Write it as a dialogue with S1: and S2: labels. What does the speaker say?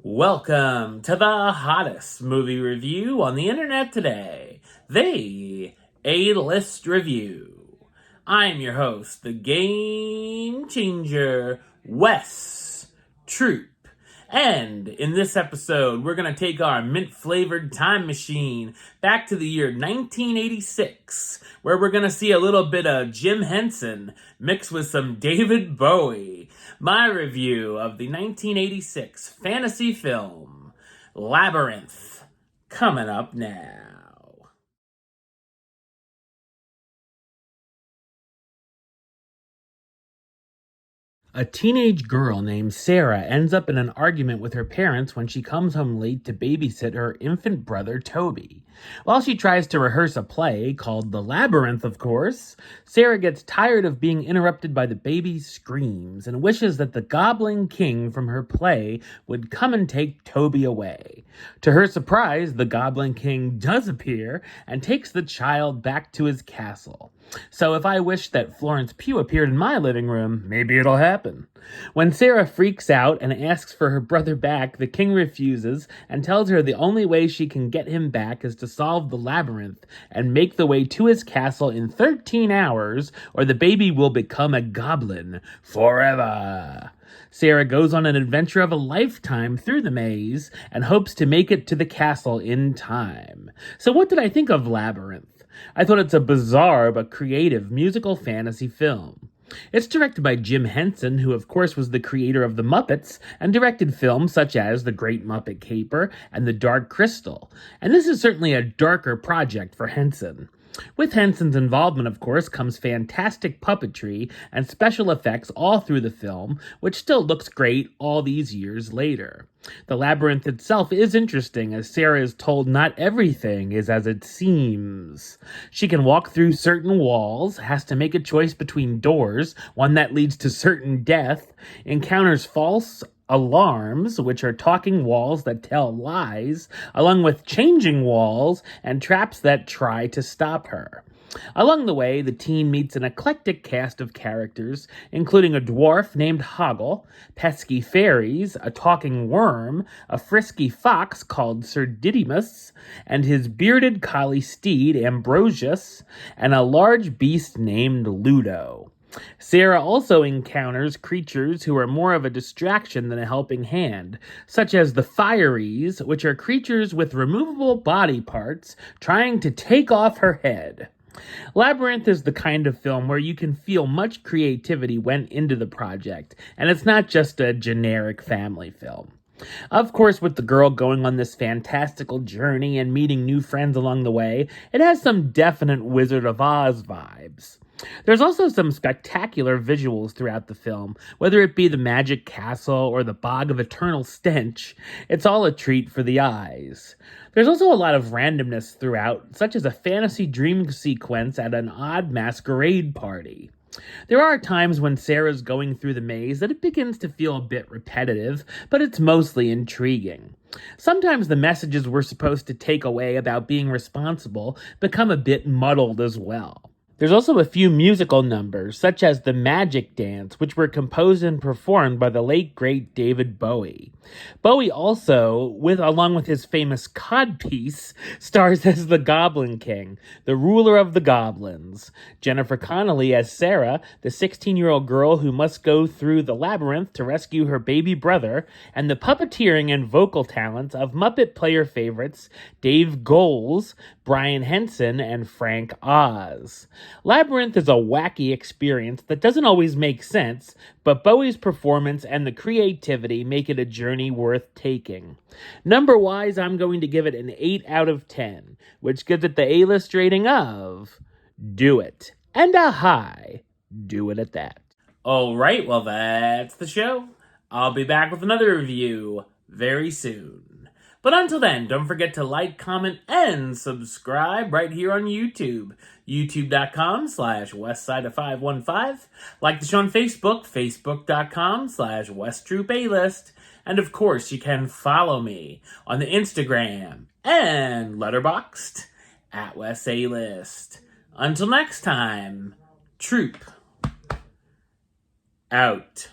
S1: Welcome to the hottest movie review on the internet today, the A-List Review. I'm your host, the Game Changer, Wes Troop. And in this episode, we're going to take our mint-flavored time machine back to the year 1986, where we're going to see a little bit of Jim Henson mixed with some David Bowie. My review of the 1986 fantasy film, Labyrinth, coming up now. A teenage girl named Sarah ends up in an argument with her parents when she comes home late to babysit her infant brother Toby. While she tries to rehearse a play, called The Labyrinth of course, Sarah gets tired of being interrupted by the baby's screams and wishes that the Goblin King from her play would come and take Toby away. To her surprise, the Goblin King does appear and takes the child back to his castle. So if I wish that Florence Pugh appeared in my living room, maybe it'll happen. When Sarah freaks out and asks for her brother back, the king refuses and tells her the only way she can get him back is to solve the labyrinth and make the way to his castle in 13 hours, or the baby will become a goblin forever. Sarah goes on an adventure of a lifetime through the maze and hopes to make it to the castle in time. So what did I think of Labyrinth? I thought it's a bizarre but creative musical fantasy film. It's directed by Jim Henson, who of course was the creator of The Muppets and directed films such as The Great Muppet Caper and The Dark Crystal. And this is certainly a darker project for Henson. With Henson's involvement, of course, comes fantastic puppetry and special effects all through the film, which still looks great all these years later. The labyrinth itself is interesting, as Sarah is told not everything is as it seems. She can walk through certain walls, has to make a choice between doors, one that leads to certain death, encounters false alarms, which are talking walls that tell lies, along with changing walls and traps that try to stop her. Along the way, the teen meets an eclectic cast of characters, including a dwarf named Hoggle, pesky fairies, a talking worm, a frisky fox called Sir Didymus, and his bearded collie steed Ambrosius, and a large beast named Ludo. Sarah also encounters creatures who are more of a distraction than a helping hand, such as the Fireys, which are creatures with removable body parts trying to take off her head. Labyrinth is the kind of film where you can feel much creativity went into the project, and it's not just a generic family film. Of course, with the girl going on this fantastical journey and meeting new friends along the way, it has some definite Wizard of Oz vibes. There's also some spectacular visuals throughout the film, whether it be the magic castle or the bog of eternal stench. It's all a treat for the eyes. There's also a lot of randomness throughout, such as a fantasy dream sequence at an odd masquerade party. There are times when Sarah's going through the maze that it begins to feel a bit repetitive, but it's mostly intriguing. Sometimes the messages we're supposed to take away about being responsible become a bit muddled as well. There's also a few musical numbers, such as the Magic Dance, which were composed and performed by the late great David Bowie. Bowie also, along with his famous codpiece, stars as the Goblin King, the ruler of the goblins. Jennifer Connelly as Sarah, the 16-year-old girl who must go through the labyrinth to rescue her baby brother, and the puppeteering and vocal talents of Muppet player favorites Dave Goelz, Brian Henson, and Frank Oz. Labyrinth is a wacky experience that doesn't always make sense, but Bowie's performance and the creativity make it a journey worth taking. Number-wise, I'm going to give it an 8 out of 10, which gives it the A-list rating of do it. And a high do it at that. Alright, well that's the show. I'll be back with another review very soon. But until then, don't forget to like, comment, and subscribe right here on YouTube. YouTube.com/Westside515. Like the show on Facebook, Facebook.com/WestTroopAlist. And of course, you can follow me on the Instagram and Letterboxd @WesAlist. Until next time, Troop out.